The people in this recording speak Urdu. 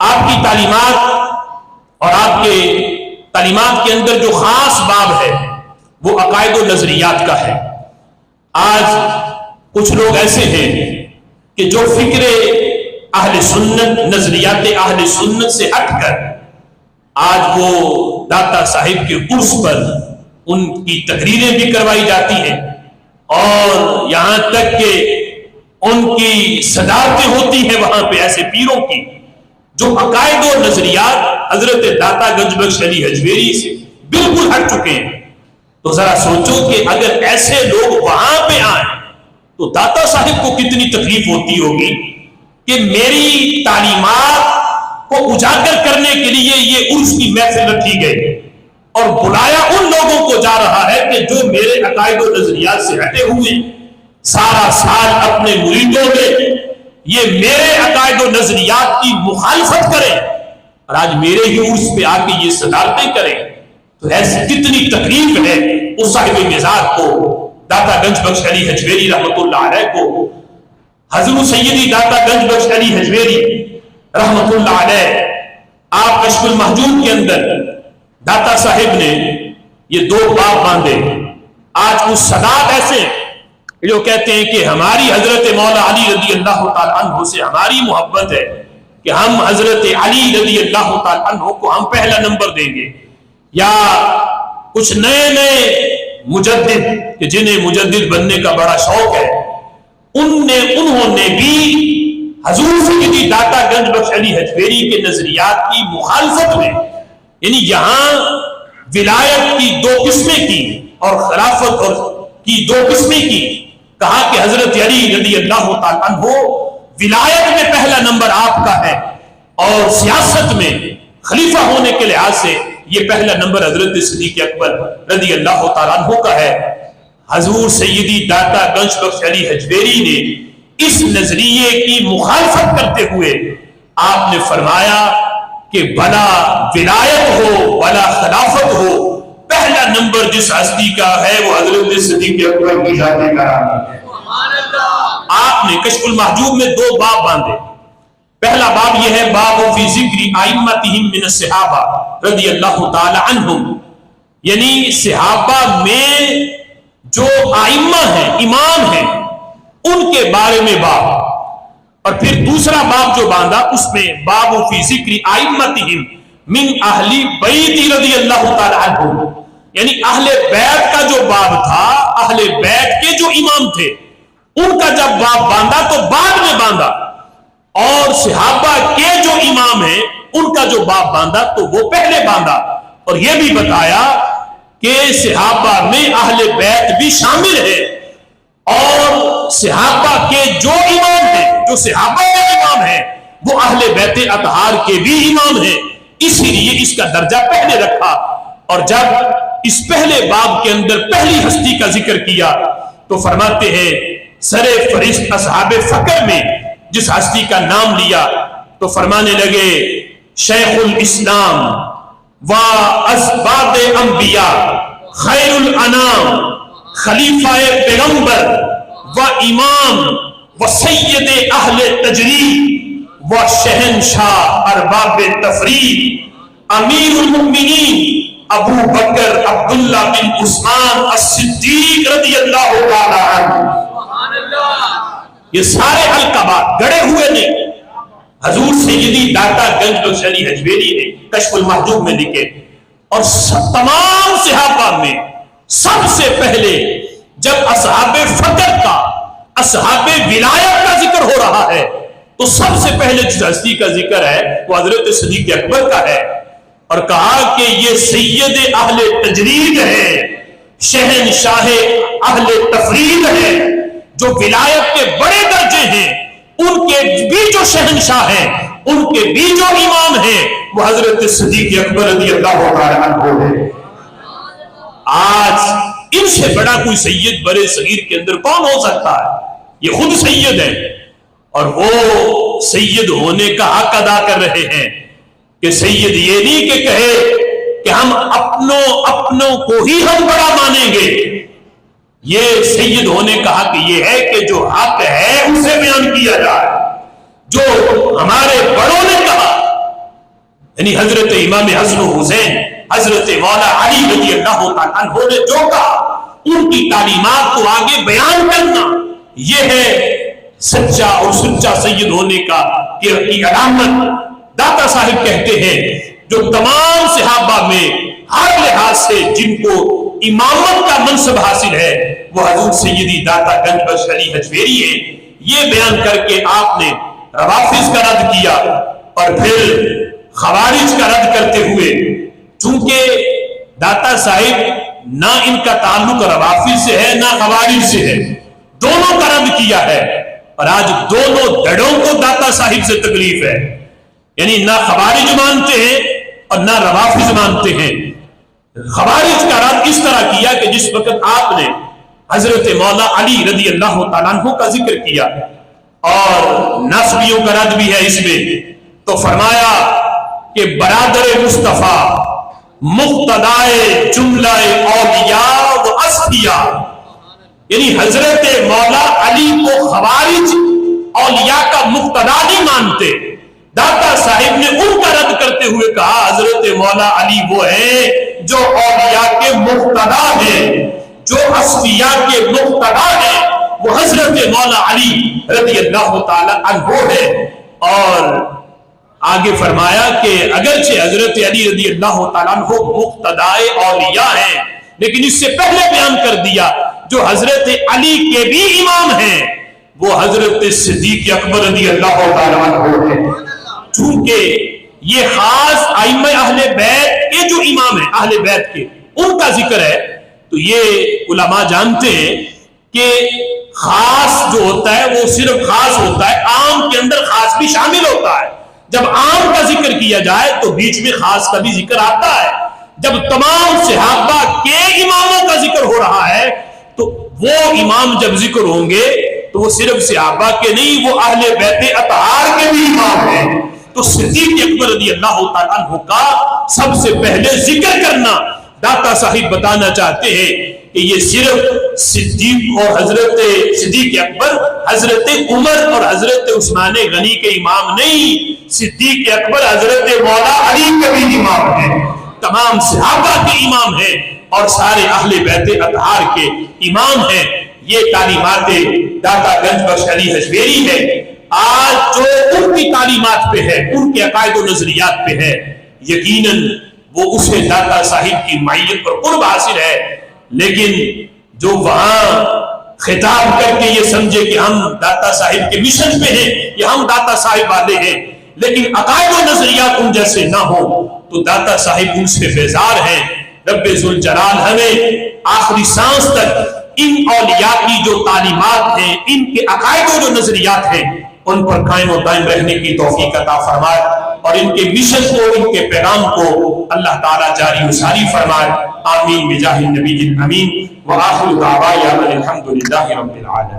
آپ کی تعلیمات اور آپ کے تعلیمات کے اندر جو خاص باب ہے وہ عقائد و نظریات کا ہے۔ آج کچھ لوگ ایسے ہیں کہ جو فکر اہل سنت، نظریات اہل سنت سے ہٹ کر آج وہ داتا صاحب کے عرس پر ان کی تقریریں بھی کروائی جاتی ہیں اور یہاں تک کہ ان کی صدارتیں ہوتی ہیں وہاں پہ ایسے پیروں کی جو عقائد و نظریات حضرت داتا گنج بخش علی حجویری سے بالکل ہٹ چکے ہیں۔ تو ذرا سوچو کہ اگر ایسے لوگ وہاں پہ آئیں تو داتا صاحب کو کتنی تکلیف ہوتی ہوگی کہ میری تعلیمات کو اجاگر کرنے کے لیے یہ عرس کی محفل رکھی گئی اور بلایا ان لوگوں کو جا رہا ہے کہ جو میرے عقائد و نظریات سے ہٹے ہوئے سارا سال اپنے مریدوں میں یہ میرے عقائد و نظریات کی مخالفت کریں اور آج میرے ہی عرس پہ آ کے یہ صدارتیں کریں، تو ایسی کتنی تکلیف ہے اس صاحب مزاج کو، داتا گنج بخش علی حجویری رحمۃ اللہ علیہ کو۔ حضرت سیدی داتا گنج بخش علی حجویری رحمۃ اللہ علیہ، آپ کشف المحجوب کے اندر داتا صاحب نے یہ دو باب باندھے۔ آج اس سادات ایسے جو کہتے ہیں کہ ہماری حضرت مولا علی رضی اللہ تعالی عنہ سے ہماری محبت ہے کہ ہم حضرت علی رضی اللہ تعالی عنہ کو ہم پہلا نمبر دیں گے، یا کچھ نئے مجدد کہ جنہیں مجدد بننے کا بڑا شوق ہے انہوں نے بھی حضور سیدی داتا گنج بخش علی حجویری کے نظریات کی مخالفت میں، یعنی یہاں ولایت کی دو قسمیں کی اور خلافت اور کی دو قسمیں کی، کہا کہ حضرت علی رضی اللہ تعالیٰ عنہ ولایت میں پہلا نمبر آپ کا ہے اور سیاست میں خلیفہ ہونے کے لحاظ سے یہ پہلا نمبر حضرت صدیق اکبر رضی اللہ تعالیٰ عنہ کا ہے۔ حضور سیدی داتا گنج بخش علی حجویری نے اس نظریے کی مخالفت کرتے ہوئے آپ نے فرمایا کہ بلا ولایت ہو بلا خلافت ہو، پہلا نمبر جس ہستی کا ہے وہ حضرت صدیق اکبر کی ذات گرامی ہے۔ آپ نے کشف المحجوب میں دو باب باندھے۔ پہلا باب یہ ہے باب فی ذکر ائمتہم من الصحابہ رضی اللہ تعالی عنہم، یعنی صحابہ میں جو ائمہ ہیں، امام ہیں، ان کے بارے میں باب۔ اور پھر دوسرا باب جو باندھا اس میں باب فی ذکر ائمتہم من اہل بیت رضی اللہ تعالی عنہ، یعنی اہل بیت کا جو باب تھا، اہل بیت کے جو امام تھے ان کا جب باب باندھا تو بعد میں باندھا، اور صحابہ کے جو امام ہیں ان کا جو باب باندھا تو وہ پہلے باندھا، اور یہ بھی بتایا کہ صحابہ میں اہل بیت بھی شامل ہے اور صحابہ کے جو امام ہیں، جو صحابہ کے امام ہیں وہ اہل بیت اطہار کے بھی امام ہیں، اسی لیے اس کا درجہ پہلے رکھا۔ اور جب اس پہلے باب کے اندر پہلی ہستی کا ذکر کیا تو فرماتے ہیں سر فہرست اصحاب فقر میں جس ہستی کا نام لیا تو فرمانے لگے شیخ الاسلام و اسباب انبیاء خیر الانام خلیفہ پیغمبر و امام و سید اہل تجرید و شہنشاہ ارباب تفرید امیر المؤمنین ابو بکر عبداللہ بن عثمان الصدیق رضی اللہ تعالی عنہ۔ یہ سارے القابات گڑے ہوئے نہیں، حضور سیدی داتا گنج بخش علی حجویری نے کشف المحجوب میں لکھے، اور تمام صحابہ میں سب سے پہلے جب اصحاب فقر کا، اصحاب ولایت کا ذکر ہو رہا ہے تو سب سے پہلے جس ہستی کا ذکر ہے وہ حضرت صدیق اکبر کا ہے، اور کہا کہ یہ سید اہل تجرید ہے، شہنشاہ اہل تفرید ہے، جو ولایت کے بڑے درجے ہیں ان کے بھی جو شہنشاہ ہیں، ان کے بھی جو امام ہیں وہ حضرت صدیق اکبر رضی اللہ تعالی عنہ ہے۔ آج ان سے بڑا کوئی سید برے صغیر کے اندر کون ہو سکتا ہے؟ یہ خود سید ہے اور وہ سید ہونے کا حق ادا کر رہے ہیں کہ سید یہ نہیں کہ کہے کہ ہم اپنوں کو ہی ہم بڑا مانیں گے، یہ سید ہونے کا حق یہ ہے کہ جو حق ہے اسے بیان کیا جائے، جو ہمارے بڑوں نے کہا یعنی حضرت امام حسن و حسین حضرت مولا علی رضی اللہ تعالیٰ عنہ نے جو کہا ان کی تعلیمات کو آگے بیان کرنا، یہ ہے سچا اور سچا سید ہونے کی علامت۔ داتا صاحب کہتے ہیں جو تمام صحابہ میں ہر لحاظ سے جن کو امامت کا منصب حاصل ہے وہ حضور سیدی داتا گنج بخش علی حجویری ہے۔ یہ بیان کر کے آپ نے روافض کا رد کیا اور پھر خوارج کا رد کرتے ہوئے، چونکہ داتا صاحب نہ ان کا تعلق روافض سے ہے نہ خوارج سے ہے، دونوں کا رد کیا ہے، اور آج دونوں دھڑوں کو داتا صاحب سے تکلیف ہے، یعنی نہ خوارج مانتے ہیں اور نہ روافض مانتے ہیں۔ خوارج کا رد اس طرح کیا کہ جس وقت آپ نے حضرت مولا علی رضی اللہ تعالیٰ عنہ کا ذکر کیا، اور نسبیوں کا رد بھی ہے اس میں، تو فرمایا کہ برادر مصطفیٰ مقتدائے جملہ اولیاء و اصفیاء، یعنی حضرت مولا علی کو خوارج اولیاء کا مقتدا نہیں مانتے۔ داتا صاحب نے ان کا رد کرتے ہوئے کہا حضرت مولا علی وہ ہیں جو اولیاء کے مقتدا ہیں، جو اصفیاء کے مقتدا ہیں، وہ حضرت مولا علی رضی اللہ تعالی عنہ ہے۔ اور آگے فرمایا کہ اگرچہ حضرت علی رضی اللہ تعالیٰ عنہ مقتدائے اولیاء ہیں، لیکن اس سے پہلے بیان کر دیا جو حضرت علی کے بھی امام ہیں وہ حضرت صدیق اکبر رضی اللہ تعالیٰ عنہ ہے۔ چونکہ یہ خاص ائمہ اہل بیت کے جو امام ہیں اہل بیت کے، ان کا ذکر ہے، تو یہ علماء جانتے ہیں کہ خاص جو ہوتا ہے وہ صرف خاص ہوتا ہے، عام کے اندر خاص بھی شامل ہوتا ہے۔ جب عام کا ذکر کیا جائے تو بیچ میں خاص کا بھی ذکر آتا ہے۔ جب تمام صحابہ کے اماموں کا ذکر ہو رہا ہے تو وہ امام جب ذکر ہوں گے تو وہ صرف صحابہ کے نہیں، وہ اہل بیت اطہار کے بھی امام ہیں۔ تو صدیق اکبر رضی اللہ تعالیٰ عنہ کا سب سے پہلے ذکر کرنا داتا صاحب بتانا چاہتے ہیں کہ یہ صرف صدیق اور حضرت صدیق اکبر، حضرت عمر اور حضرت عثمان غنی کے امام نہیں، صدیق اکبر حضرت مولا علی کے بھی امام ہیں، تمام صحابہ کے امام ہیں اور سارے اہل بیت اطہار کے امام ہیں۔ یہ تعلیمات داتا گنج بخش علی حجویری ہے۔ آج جو ان کی تعلیمات پہ ہے، ان کے عقائد و نظریات پہ ہے، یقیناً وہ اسے داتا صاحب کی معیت پر قرب حاصل ہے، لیکن جو وہاں خطاب کر کے یہ سمجھے کہ ہم داتا صاحب کے مشن پہ ہیں یا ہم داتا صاحب والے ہیں، لیکن عقائد و نظریات ان جیسے نہ ہو تو داتا صاحب ان سے بیزار ہیں۔ رب ذوالجلال ہمیں آخری سانس تک ان اولیاء کی جو تعلیمات ہیں، ان کے عقائد و جو نظریات ہیں، ان پر قائم و دائم رہنے کی توفیق عطا فرمائے، اور ان کے مشن کو، ان کے پیغام کو اللہ تعالیٰ جاری و ساری فرمائے۔ آمین بجاہ النبی الامین، وآخر دعوانا الحمد للہ رب العالمین۔